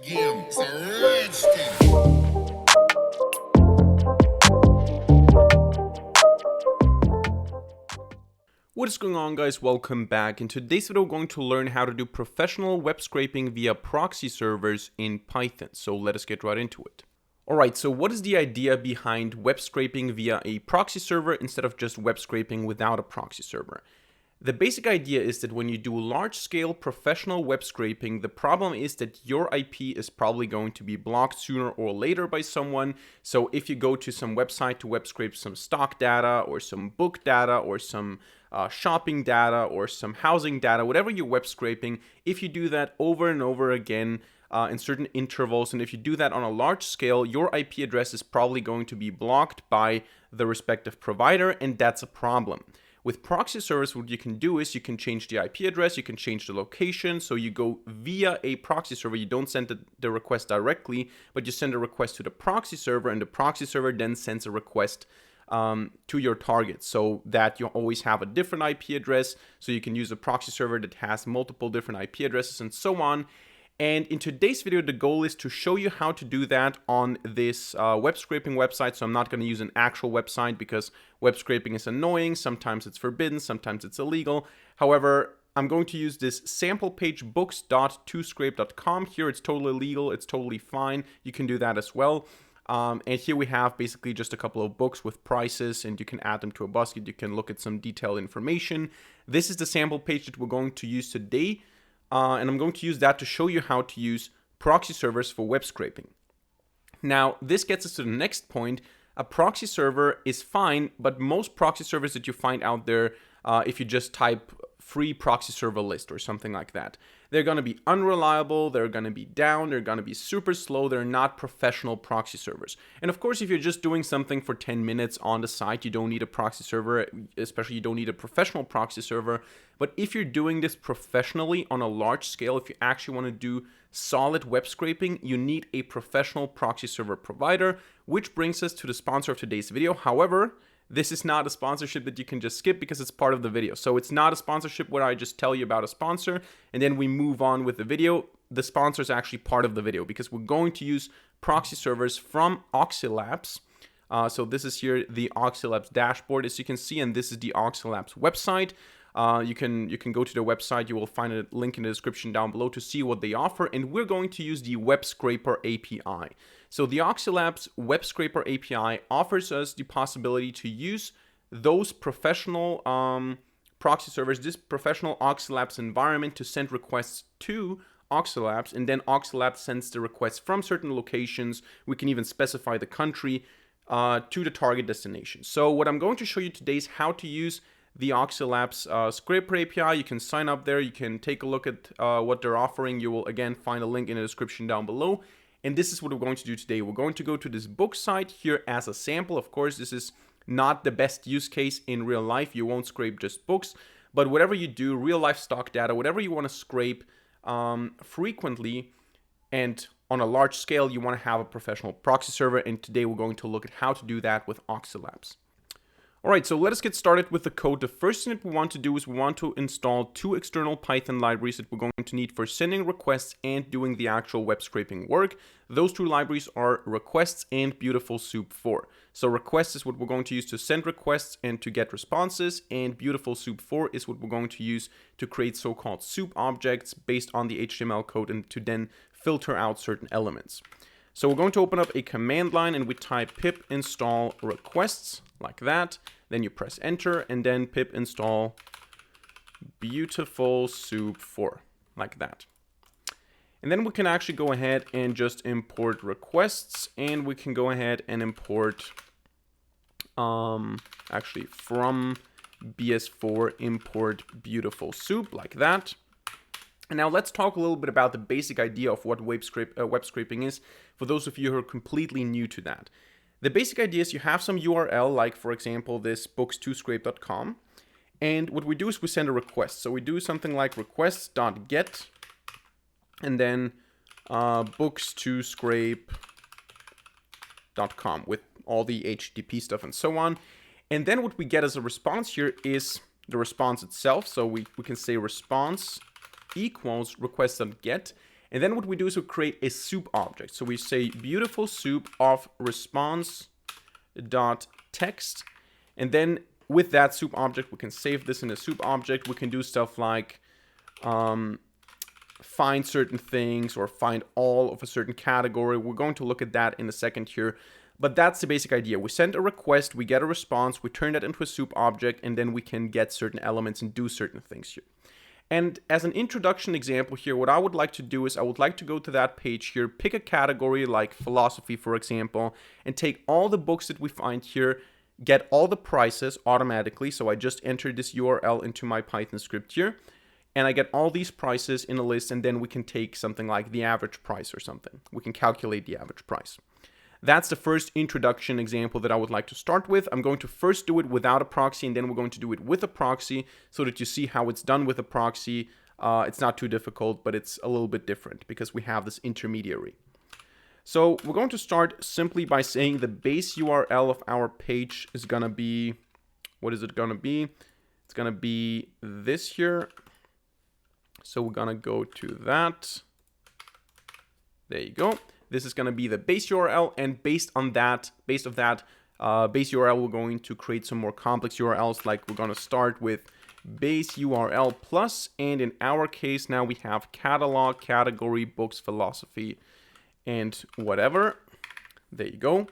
Again, it's a red stick. What is going on, guys? Welcome back. In today's video, we're going to learn how to do professional web scraping via proxy servers in Python. So let us get right into it. Alright, so what is the idea behind web scraping via a proxy server instead of just web scraping without a proxy server? The basic idea is that when you do large-scale professional web scraping, the problem is that your IP is probably going to be blocked sooner or later by someone. So if you go to some website to web scrape some stock data or some book data or some shopping data or some housing data, whatever you're web scraping, if you do that over and over again in certain intervals, and if you do that on a large scale, your IP address is probably going to be blocked by the respective provider, and that's a problem. With proxy servers, what you can do is you can change the IP address, you can change the location, so you go via a proxy server. You don't send the request directly, but you send a request to the proxy server, and the proxy server then sends a request to your target, so that you always have a different IP address, so you can use a proxy server that has multiple different IP addresses and so on. And in today's video, the goal is to show you how to do that on this web scraping website. So I'm not going to use an actual website because web scraping is annoying. Sometimes it's forbidden, sometimes it's illegal. However, I'm going to use this sample page books.toscrape.com. Here it's totally legal, it's totally fine. You can do that as well. And here we have basically just a couple of books with prices, and you can add them to a basket. You can look at some detailed information. This is the sample page that we're going to use today. And I'm going to use that to show you how to use proxy servers for web scraping. Now, this gets us to the next point. A proxy server is fine, but most proxy servers that you find out there, if you just type free proxy server list or something like that, they're going to be unreliable, they're going to be down, they're going to be super slow, they're not professional proxy servers. And of course, if you're just doing something for 10 minutes on the site, you don't need a proxy server, especially you don't need a professional proxy server. But if you're doing this professionally on a large scale, if you actually want to do solid web scraping, you need a professional proxy server provider, which brings us to the sponsor of today's video. However, this is not a sponsorship that you can just skip because it's part of the video. So it's not a sponsorship where I just tell you about a sponsor and then we move on with the video. The sponsor is actually part of the video because we're going to use proxy servers from Oxylabs. So this is here the Oxylabs dashboard, as you can see, and this is the Oxylabs website. You can go to the website. You will find a link in the description down below to see what they offer. And we're going to use the Web Scraper API. So the Oxylabs Web Scraper API offers us the possibility to use those professional proxy servers, this professional Oxylabs environment, to send requests to Oxylabs, and then Oxylabs sends the requests from certain locations. We can even specify the country to the target destination. So what I'm going to show you today is how to use the Oxylabs Scraper API. You can sign up there. You can take a look at what they're offering. You will, again, find a link in the description down below. And this is what we're going to do today. We're going to go to this book site here as a sample. Of course, this is not the best use case in real life. You won't scrape just books. But whatever you do, real life stock data, whatever you want to scrape frequently and on a large scale, you want to have a professional proxy server. And today we're going to look at how to do that with Oxylabs. Alright, so let us get started with the code. The first thing that we want to do is we want to install two external Python libraries that we're going to need for sending requests and doing the actual web scraping work. Those two libraries are requests and Beautiful Soup 4. So requests is what we're going to use to send requests and to get responses, and Beautiful Soup 4 is what we're going to use to create so-called soup objects based on the HTML code and to then filter out certain elements. So we're going to open up a command line and we type pip install requests like that. Then you press enter and then pip install Beautiful Soup 4 like that. And then we can actually go ahead and just import requests, and we can go ahead and import actually from BS4 import Beautiful Soup like that. And now let's talk a little bit about the basic idea of what web scraping is for those of you who are completely new to that. The basic idea is you have some URL, like for example this books2scrape.com, and what we do is we send a request. So we do something like requests.get and then books2scrape.com with all the HTTP stuff and so on. And then what we get as a response here is the response itself. So we can say response equals request.get. And then what we do is we create a soup object. So we say beautiful soup of response.text. And then with that soup object, we can save this in a soup object. We can do stuff like find certain things or find all of a certain category. We're going to look at that in a second here. But that's the basic idea. We send a request, we get a response, we turn that into a soup object, and then we can get certain elements and do certain things here. And as an introduction example here, what I would like to do is I would like to go to that page here, pick a category like philosophy, for example, and take all the books that we find here, get all the prices automatically. So I just enter this URL into my Python script here, and I get all these prices in a list, and then we can take something like the average price or something. We can calculate the average price. That's the first introduction example that I would like to start with. I'm going to first do it without a proxy, and then we're going to do it with a proxy so that you see how it's done with a proxy. It's not too difficult, but it's a little bit different because we have this intermediary. So we're going to start simply by saying the base URL of our page is going to be, what is it going to be? It's going to be this here. So we're going to go to that. There you go. This is going to be the base URL, and based of that base URL, we're going to create some more complex URLs. Like we're going to start with base URL plus, and in our case now we have catalog, category, books, philosophy, and whatever. There you go,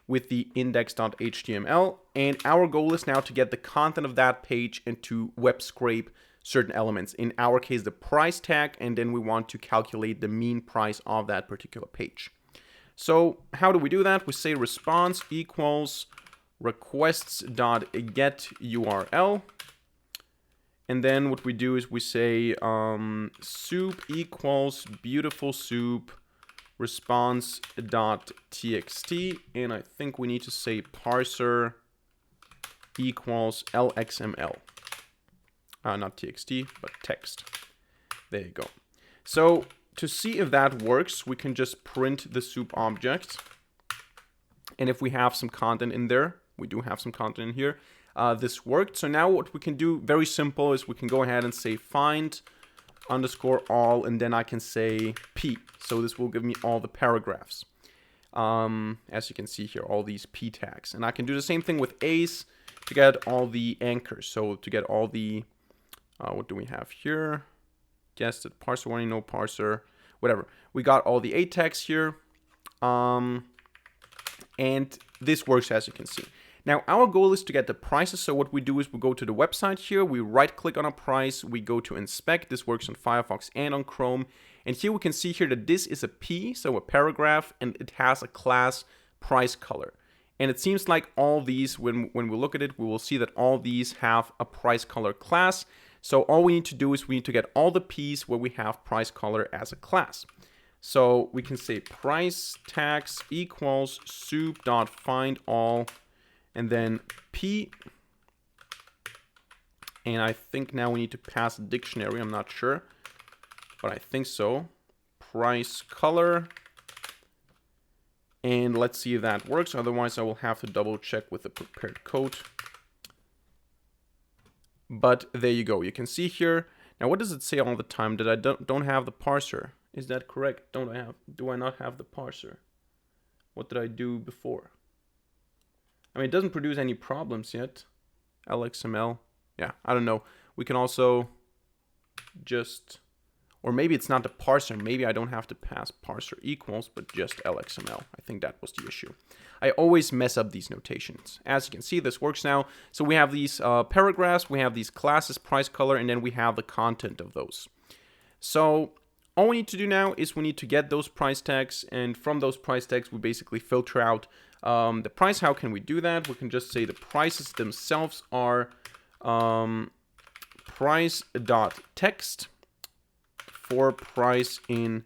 with the index.html. And our goal is now to get the content of that page and to web scrape certain elements. In our case, the price tag, and then we want to calculate the mean price of that particular page. So how do we do that? We say response equals requests.getURL. And then what we do is we say soup equals beautiful soup response.txt. And I think we need to say parser equals LXML. Not txt, but text. There you go. So to see if that works, we can just print the soup object. And if we have some content in there, we do have some content in here, this worked. So now what we can do, very simple, is we can go ahead and say find underscore all, and then I can say p. So this will give me all the paragraphs. As you can see here, all these p tags. And I can do the same thing with a's to get all the anchors. So to get all the what do we have here? Guessed it, parser warning, no parser, whatever. We got all the A tags here. And this works, as you can see. Now, our goal is to get the prices. So what we do is we go to the website here. We right click on a price. We go to inspect. This works on Firefox and on Chrome. And here we can see here that this is a P, so a paragraph, and it has a class price color. And it seems like all these, when we look at it, we will see that all these have a price color class. So all we need to do is we need to get all the P's where we have price color as a class. So we can say price tags equals soup.findAll, and then P. And I think now we need to pass a dictionary. I'm not sure, but I think so. Price color. And let's see if that works. Otherwise, I will have to double check with the prepared code. But there you go. You can see here. Now, what does it say all the time? That I don't have the parser. Is that correct? Do I not have the parser? What did I do before? I mean, it doesn't produce any problems yet. LXML. Yeah, I don't know. We can also just, or maybe it's not the parser. Maybe I don't have to pass parser equals, but just LXML. I think that was the issue. I always mess up these notations. As you can see, this works now. So we have these paragraphs, we have these classes, price color, and then we have the content of those. So all we need to do now is we need to get those price tags, and from those price tags, we basically filter out the price. How can we do that? We can just say the prices themselves are price.text for price in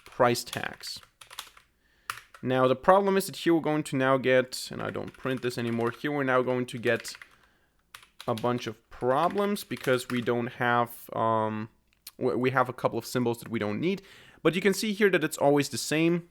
price tags. Now the problem is that here we're going to now get, and I don't print this anymore, here we're now going to get a bunch of problems because we don't have, we have a couple of symbols that we don't need. But you can see here that it's always the same.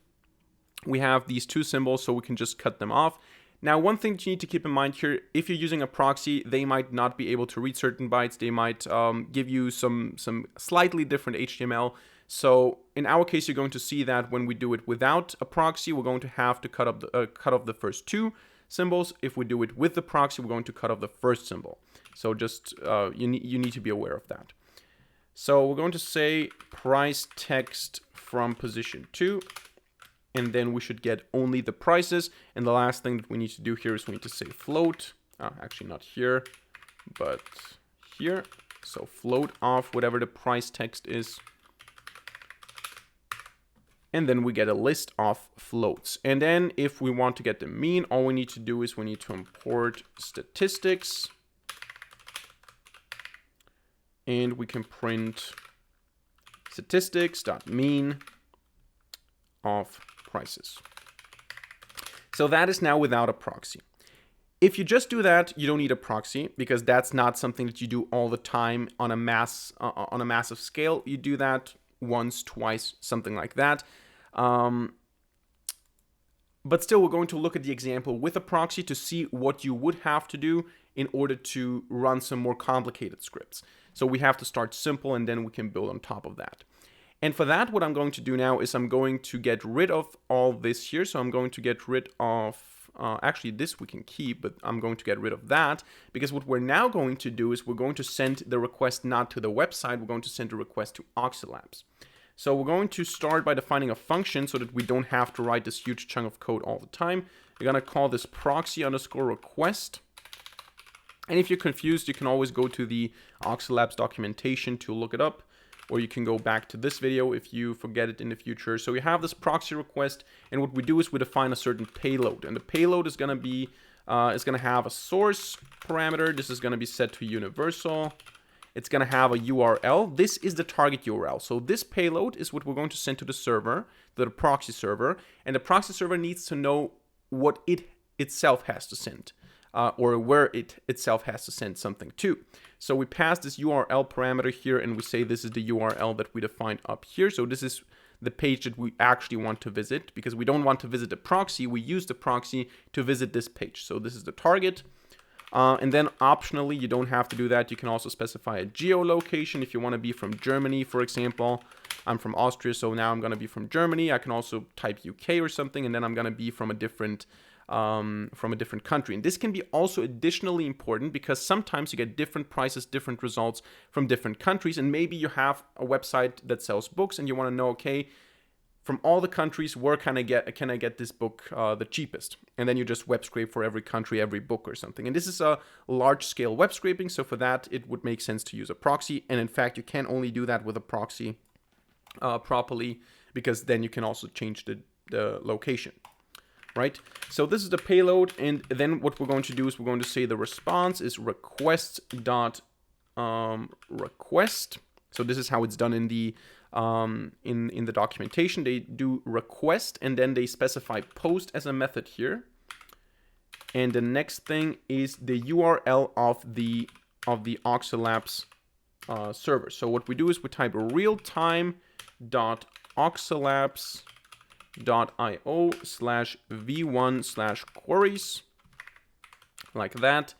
We have these two symbols, so we can just cut them off. Now, one thing that you need to keep in mind here, if you're using a proxy, they might not be able to read certain bytes. They might give you some slightly different HTML. So in our case, you're going to see that when we do it without a proxy, we're going to have to cut off the first two symbols. If we do it with the proxy, we're going to cut off the first symbol. So just you need to be aware of that. So we're going to say price text from position 2, and then we should get only the prices. And the last thing that we need to do here is we need to say float. Actually not here, but here. So float off whatever the price text is. And then we get a list of floats. And then if we want to get the mean, all we need to do is we need to import statistics. And we can print statistics.mean of prices. So that is now without a proxy. If you just do that, you don't need a proxy, because that's not something that you do all the time on a massive scale. You do that once, twice, something like that. But still, we're going to look at the example with a proxy to see what you would have to do in order to run some more complicated scripts. So we have to start simple, and then we can build on top of that. And for that, what I'm going to do now is I'm going to get rid of all this here. So I'm going to get rid of, actually this we can keep, but I'm going to get rid of that, because what we're now going to do is we're going to send the request not to the website, we're going to send a request to Oxylabs. So we're going to start by defining a function so that we don't have to write this huge chunk of code all the time. We're going to call this proxy_request. And if you're confused, you can always go to the Oxylabs documentation to look it up, or you can go back to this video if you forget it in the future. So we have this proxy request, and what we do is we define a certain payload, and the payload is going to be have a source parameter. This is going to be set to universal. It's going to have a URL. This is the target URL. So this payload is what we're going to send to the server, the proxy server, and the proxy server needs to know what it itself has to send. Or where it itself has to send something to. So we pass this URL parameter here, and we say this is the URL that we defined up here. So this is the page that we actually want to visit, because we don't want to visit the proxy. We use the proxy to visit this page. So this is the target. And then optionally, you don't have to do that. You can also specify a geolocation if you want to be from Germany, for example. I'm from Austria, so now I'm going to be from Germany. I can also type UK or something, and then I'm going to be from a different country. And this can be also additionally important, because sometimes you get different prices, different results from different countries. And maybe you have a website that sells books, and you want to know, okay, from all the countries, where can I get this book the cheapest? And then you just web scrape for every country, every book or something. And this is a large scale web scraping. So for that, it would make sense to use a proxy. And in fact, you can only do that with a proxy properly, because then you can also change the location. Right? So this is the payload, and then what we're going to do is we're going to say the response is request. So this is how it's done in the documentation. They do request, and then they specify post as a method here. And the next thing is the URL of the Oxylabs server. So what we do is we type realtime.oxylabs.io/v1/queries, like that.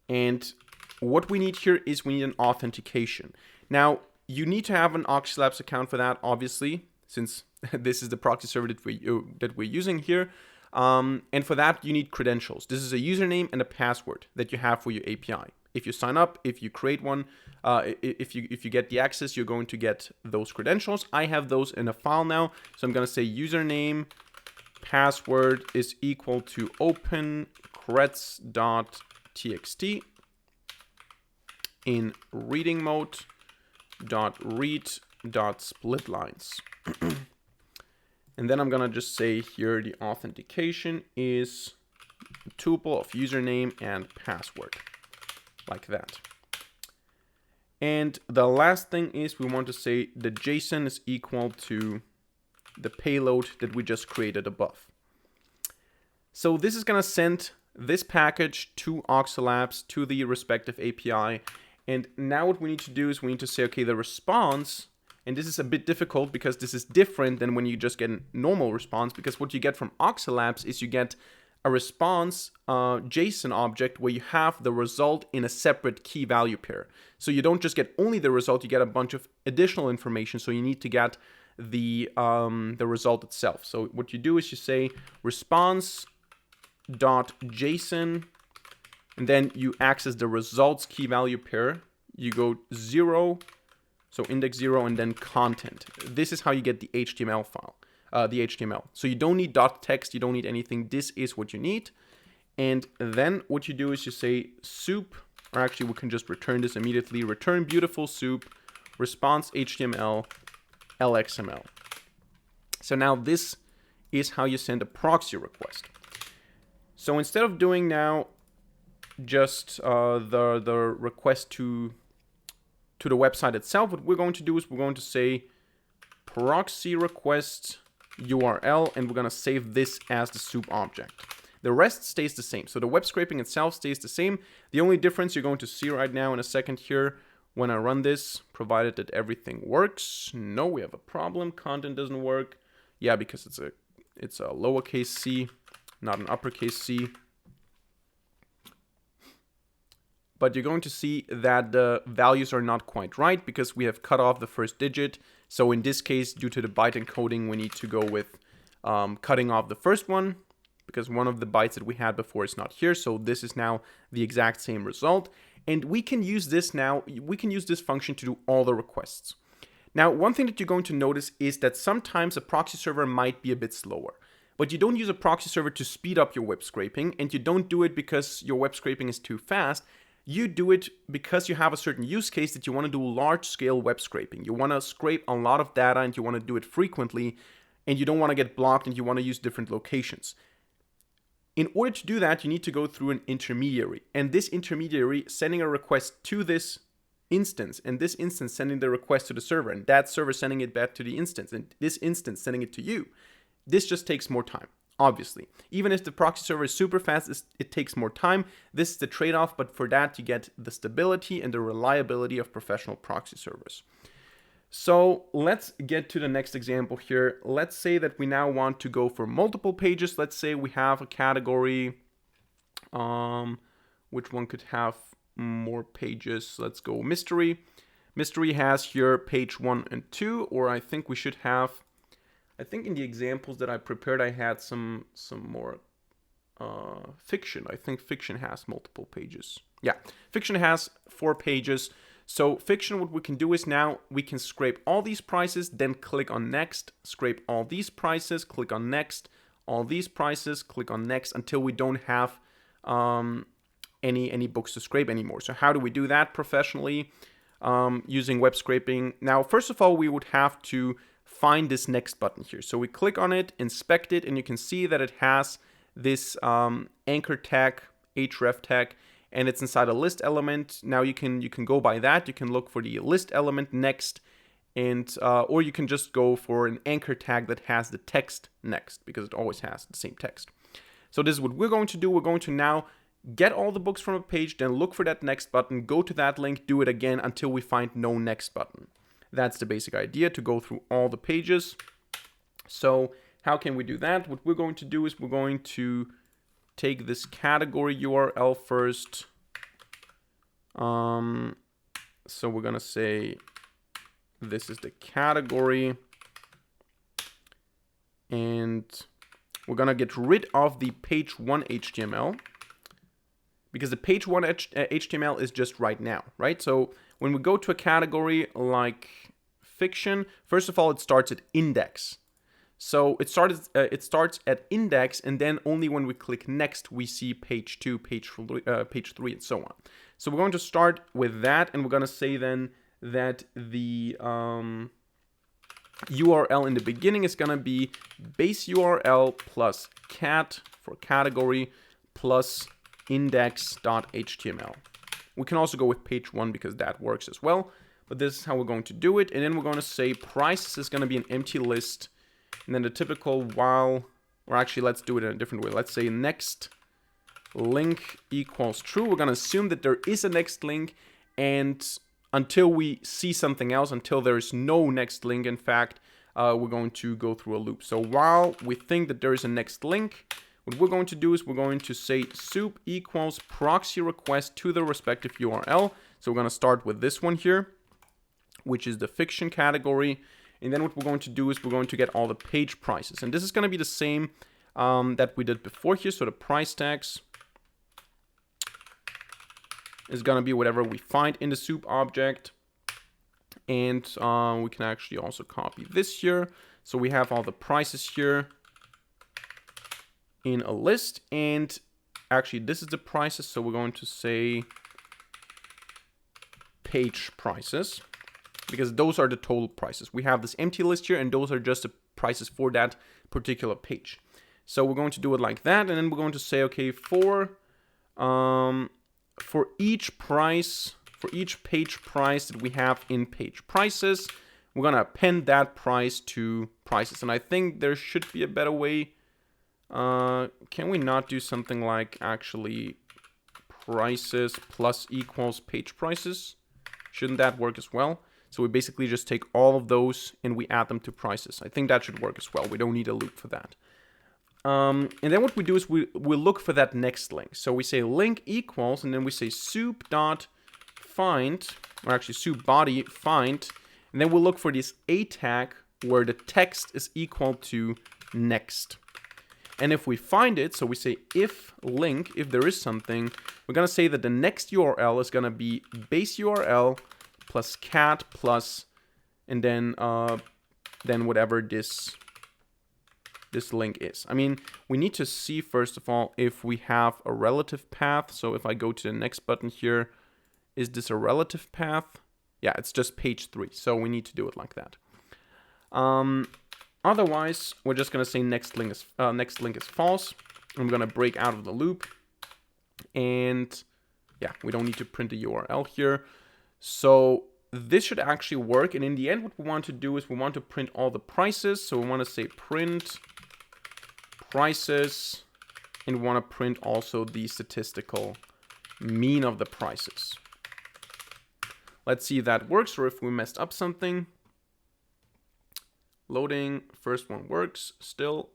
And what we need here is we need an authentication. Now, you need to have an Oxylabs account for that, obviously, since this is the proxy server that we're using here. And for that, you need credentials. This is a username and a password that you have for your API. If you sign up, if you create one, if you get the access, you're going to get those credentials. I have those in a file now. So I'm going to say username password is equal to opencreds.txt in reading mode .read.splitlines. And then I'm going to just say here the authentication is a tuple of username and password, like that. And the last thing is we want to say the JSON is equal to the payload that we just created above. So this is going to send this package to Oxylabs, to the respective API. And now what we need to do is we need to say, okay, the response, and this is a bit difficult because this is different than when you just get a normal response, because what you get from Oxylabs is you get a response JSON object where you have the result in a separate key value pair. So you don't just get only the result, you get a bunch of additional information. So you need to get the result itself. So what you do is you say response.json, and then you access the results key value pair. You go 0, so index 0, and then content. This is how you get the HTML file. The HTML. So you don't need .text, you don't need anything. This is what you need. And then what you do is you say soup, or actually we can just return this immediately. Return beautiful soup, response HTML, LXML. So now this is how you send a proxy request. So instead of doing now just the request to the website itself, what we're going to do is we're going to say proxy request URL, and we're going to save this as the soup object. The rest stays the same. So the web scraping itself stays the same. The only difference you're going to see right now in a second here when I run this, provided that everything works. No, we have a problem. Content doesn't work. Yeah, because it's a lowercase c, not an uppercase C. But you're going to see that the values are not quite right because we have cut off the first digit. So in this case, due to the byte encoding, we need to go with cutting off the first one because one of the bytes that we had before is not here. So this is now the exact same result. And we can use this now, we can use this function to do all the requests. Now, one thing that you're going to notice is that sometimes a proxy server might be a bit slower. But you don't use a proxy server to speed up your web scraping, and you don't do it because your web scraping is too fast. You do it because you have a certain use case that you want to do large-scale web scraping. You want to scrape a lot of data and you want to do it frequently, and you don't want to get blocked and you want to use different locations. In order to do that, you need to go through an intermediary, and this intermediary sending a request to this instance, and this instance sending the request to the server, and that server sending it back to the instance, and this instance sending it to you. This just takes more time, obviously. Even if the proxy server is super fast, it takes more time. This is the trade-off, but for that you get the stability and the reliability of professional proxy servers. So let's get to the next example here. Let's say that we now want to go for multiple pages. Let's say we have a category, which one could have more pages? Let's go mystery. Mystery has here page 1 and 2, or I think we should have, I think in the examples that I prepared, I had some more fiction. I think fiction has multiple pages. Yeah, fiction has 4 pages. So fiction, what we can do is now we can scrape all these prices, then click on next, scrape all these prices, click on next, all these prices, click on next, until we don't have any books to scrape anymore. So how do we do that professionally using web scraping? Now, first of all, we would have to find this next button here. So we click on it, inspect it, and you can see that it has this anchor tag, href tag, and it's inside a list element. Now you can go by that. You can look for the list element next, and or you can just go for an anchor tag that has the text next, because it always has the same text. So this is what we're going to do. We're going to now get all the books from a page, then look for that next button, go to that link, do it again until we find no next button. That's the basic idea, to go through all the pages. So how can we do that? What we're going to do is we're going to take this category URL first. So we're going to say this is the category. And we're going to get rid of the page 1 HTML. Because the page 1 HTML is just right now, right? So when we go to a category like fiction, first of all, it starts at index. So it starts at index, and then only when we click next, we see page 2, page 3, and so on. So we're going to start with that, and we're going to say then that the URL in the beginning is going to be base URL plus cat for category plus index.html. We can also go with page 1 because that works as well, but this is how we're going to do it. And then we're going to say prices is going to be an empty list, and then the typical while, or actually let's do it in a different way. Let's say next link equals true. We're going to assume that there is a next link, and until we see something else, until there is no next link, in fact, we're going to go through a loop. So while we think that there is a next link, what we're going to do is we're going to say soup equals proxy request to the respective URL. So we're going to start with this one here, which is the fiction category. And then what we're going to do is we're going to get all the page prices. And this is going to be the same that we did before here. So the price tags is going to be whatever we find in the soup object. And we can actually also copy this here. So we have all the prices here in a list. And actually, this is the prices. So we're going to say page prices, because those are the total prices. We have this empty list here, and those are just the prices for that particular page. So we're going to do it like that. And then we're going to say, okay, for each price, for each page price that we have in page prices, we're going to append that price to prices. And I think there should be a better way. Can we not do something like actually prices plus equals page prices? Shouldn't that work as well? So we basically just take all of those and we add them to prices. I think that should work as well. We don't need a loop for that. And then what we do is we look for that next link. So we say link equals, and then we say soup.find, or actually soup body find, and then we'll look for this a tag where the text is equal to next. And if we find it, so we say if link, if there is something, we're going to say that the next URL is going to be base URL plus cat plus, and then whatever this link is. I mean, we need to see first of all if we have a relative path. So if I go to the next button here, is this a relative path? Yeah, it's just page 3. So we need to do it like that. Otherwise, we're just gonna say next link is false. I'm gonna break out of the loop, and yeah, we don't need to print the URL here. So this should actually work. And in the end, what we want to do is we want to print all the prices. So we want to say print prices, and we want to print also the statistical mean of the prices. Let's see if that works or if we messed up something. Loading, first one works still.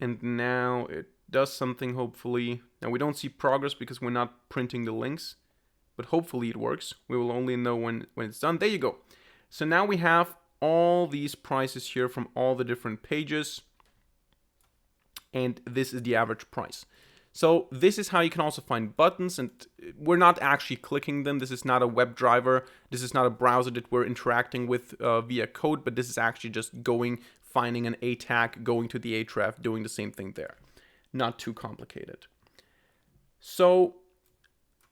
And now it does something, hopefully. Now we don't see progress because we're not printing the links, but hopefully it works. We will only know when it's done. There you go. So now we have all these prices here from all the different pages. And this is the average price. So this is how you can also find buttons, and we're not actually clicking them. This is not a web driver. This is not a browser that we're interacting with via code, but this is actually just finding an a tag, going to the href, doing the same thing there. Not too complicated. So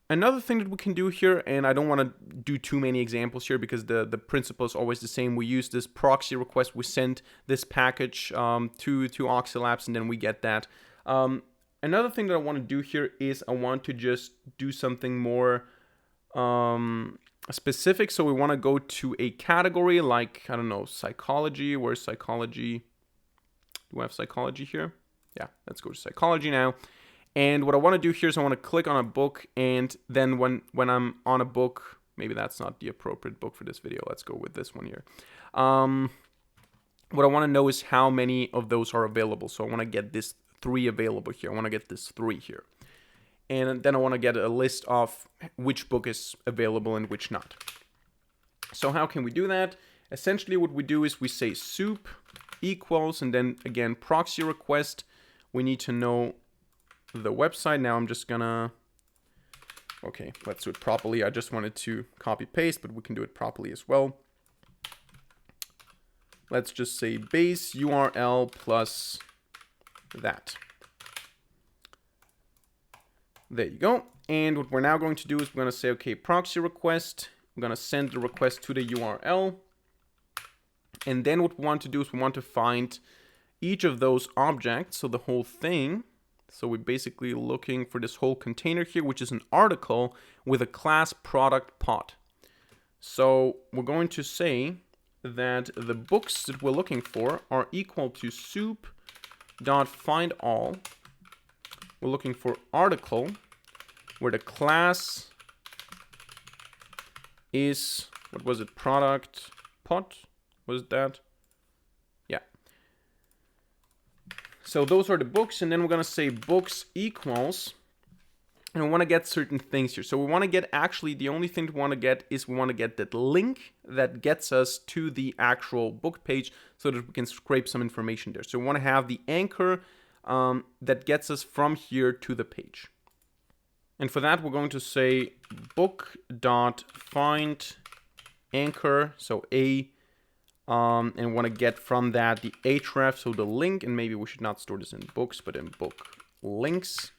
another thing that we can do here, and I don't want to do too many examples here because the principle is always the same. We use this proxy request. We send this package to Oxylabs, and then we get that. Another thing that I want to do here is I want to just do something more specific. So we want to go to a category like, I don't know, psychology. Where's psychology? Do I have psychology here? Yeah, let's go to psychology now. And what I want to do here is I want to click on a book, and then when I'm on a book, maybe that's not the appropriate book for this video. Let's go with this one here. What I want to know is how many of those are available. So I want to get this 3 available here. I want to get this 3 here. And then I want to get a list of which book is available and which not. So how can we do that? Essentially what we do is we say soup equals, and then again, proxy request. We need to know the website. Now I'm just gonna, okay, let's do it properly. I just wanted to copy paste, but we can do it properly as well. Let's just say base URL plus that. There you go. And what we're now going to do is we're going to say, okay, proxy request. We're going to send the request to the URL. And then what we want to do is we want to find each of those objects, so the whole thing. So we're basically looking for this whole container here, which is an article with a class product pod. So we're going to say that the books that we're looking for are equal to soup.findAll. We're looking for article where the class is, what was it, product pod? Was it that? Yeah. So those are the books, and then we're gonna say books equals, and we want to get certain things here. So we want to get, actually the only thing we want to get is we want to get that link that gets us to the actual book page so that we can scrape some information there. So we want to have the anchor that gets us from here to the page. And for that, we're going to say book.find anchor, so A, and we want to get from that the href, so the link, and maybe we should not store this in books, but in book links.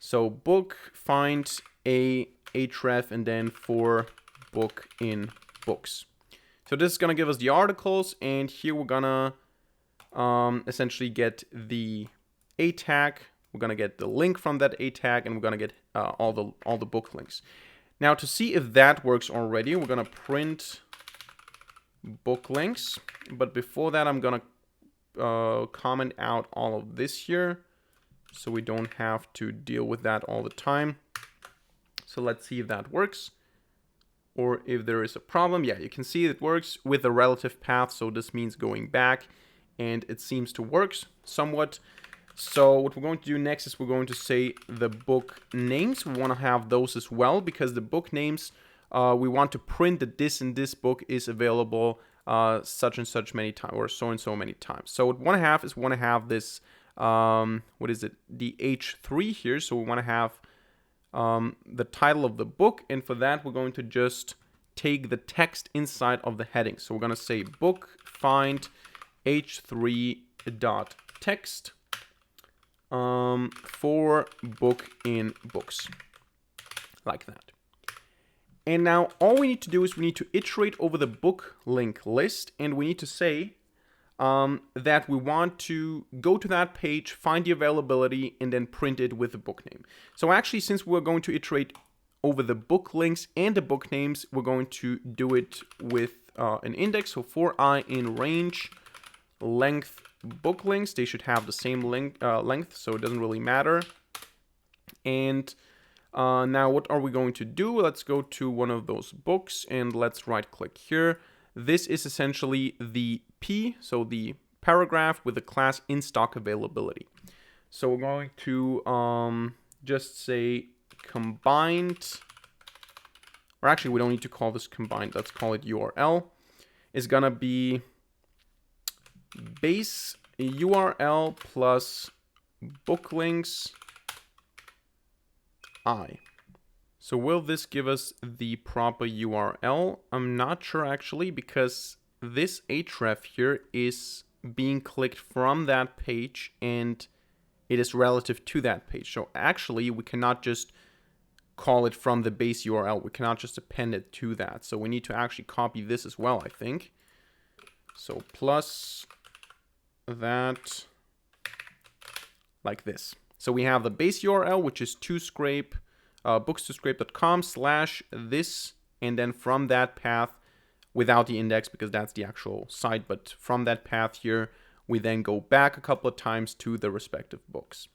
So book find a href, and then for book in books. So this is gonna give us the articles, and here we're gonna essentially get the a tag. We're gonna get the link from that a tag, and we're gonna get all the book links. Now to see if that works already, we're gonna print book links. But before that, I'm gonna comment out all of this here, so we don't have to deal with that all the time. So let's see if that works, or if there is a problem. Yeah, you can see it works with a relative path, so this means going back, and it seems to work somewhat. So what we're going to do next is we're going to say the book names. We want to have those as well, because the book names, we want to print that this and this book is available such and such many times, or so and so many times. So what we want to have is we want to have this, what is it, the H3 here. So we want to have the title of the book, and for that we're going to just take the text inside of the heading. So we're going to say book find h3.text for book in books, like that. And now all we need to do is we need to iterate over the book link list, and we need to say that we want to go to that page, find the availability, and then print it with the book name. So actually, since we're going to iterate over the book links and the book names, we're going to do it with an index. So for I in range length book links, they should have the same length, so it doesn't really matter. And now what are we going to do? Let's go to one of those books, and let's right click here. This is essentially the P, so the paragraph with the class in stock availability. So we're going to just say combined, or actually we don't need to call this combined, let's call it URL. Is gonna be base URL plus book links I. So will this give us the proper URL? I'm not sure actually, because this href here is being clicked from that page and it is relative to that page. So actually we cannot just call it from the base URL. We cannot just append it to that. So we need to actually copy this as well, I think. So plus that, like this. So we have the base URL, which is toscrape, books2scrape.com/this, and then from that path, without the index because that's the actual site, but from that path here, we then go back a couple of times to the respective books.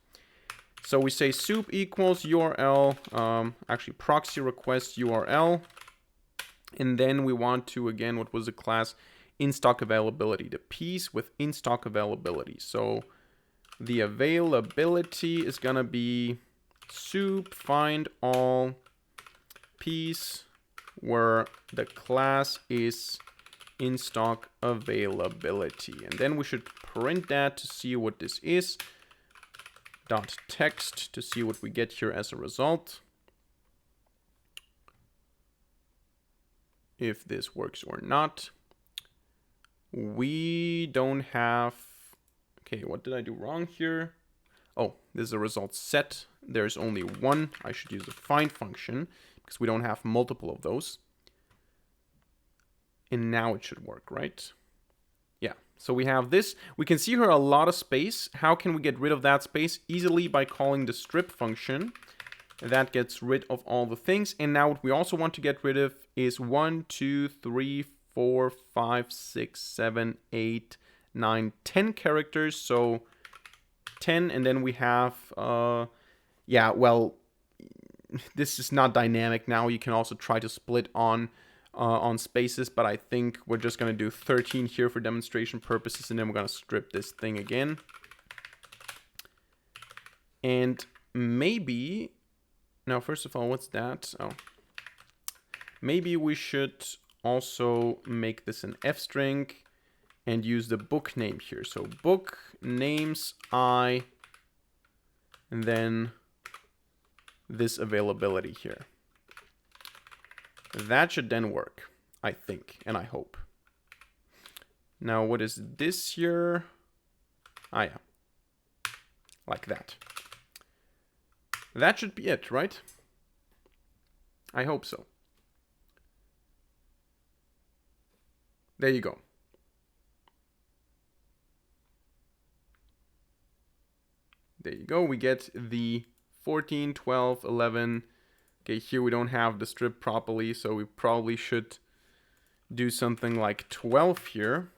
So we say soup equals URL, actually proxy request URL, and then we want to, again, what was the class? In stock availability, the piece with in stock availability. So the availability is gonna be soup find all piece where the class is in stock availability, and then we should print that to see what this is, dot text to see what we get here as a result, if this works or not. We don't have, okay, what did I do wrong here? Oh, this is a result set. There's only one. I should use the find function because we don't have multiple of those. And now it should work, right? Yeah, so we have this. We can see here a lot of space. How can we get rid of that space? Easily by calling the strip function. That gets rid of all the things. And now what we also want to get rid of is 1, 2, 3, 4, 5, 6, 7, 8, 9, 10 characters. So 10, and then we have, yeah, well, this is not dynamic now. You can also try to split on spaces, but I think we're just going to do 13 here for demonstration purposes, and then we're going to strip this thing again. And maybe, now first of all, what's that? Oh, maybe we should also make this an f string and use the book name here. So book names I, and then this availability here. That should then work, I think, and I hope. Now, what is this here? Ah, yeah. Like that. That should be it, right? I hope so. There you go. There you go. We get the 14, 12, 11. Okay, here we don't have the strip properly, so we probably should do something like 12 here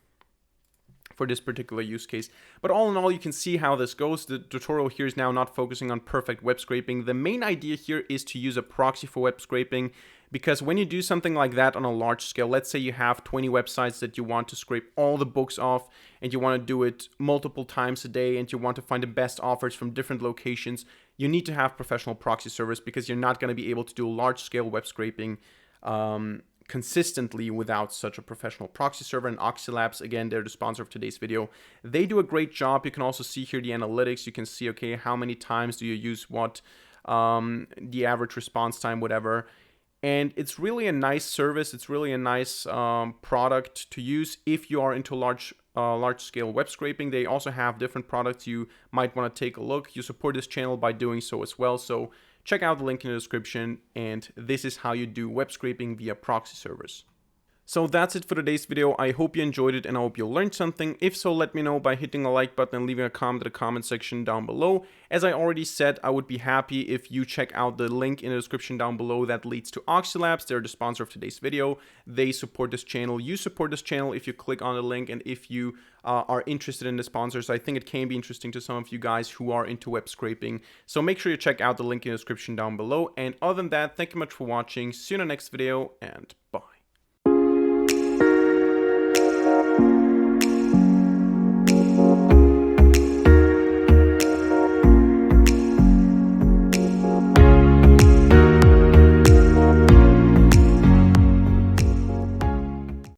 for this particular use case. But all in all, you can see how this goes. The tutorial here is now not focusing on perfect web scraping. The main idea here is to use a proxy for web scraping, because when you do something like that on a large scale, let's say you have 20 websites that you want to scrape all the books off, and you want to do it multiple times a day, and you want to find the best offers from different locations, you need to have professional proxy servers, because you're not going to be able to do large scale web scraping consistently without such a professional proxy server. And Oxylabs, again, they're the sponsor of today's video. They do a great job. You can also see here the analytics. You can see, okay, how many times do you use what, the average response time, whatever. And it's really a nice service. It's really a nice product to use if you are into large scale web scraping. They also have different products you might want to take a look. You support this channel by doing so as well. So check out the link in the description, and this is how you do web scraping via proxy servers. So that's it for today's video. I hope you enjoyed it, and I hope you learned something. If so, let me know by hitting the like button and leaving a comment in the comment section down below. As I already said, I would be happy if you check out the link in the description down below that leads to Oxylabs. They're the sponsor of today's video. They support this channel. You support this channel if you click on the link, and if you are interested in the sponsors. I think it can be interesting to some of you guys who are into web scraping. So make sure you check out the link in the description down below. And other than that, thank you much for watching. See you in the next video, and bye.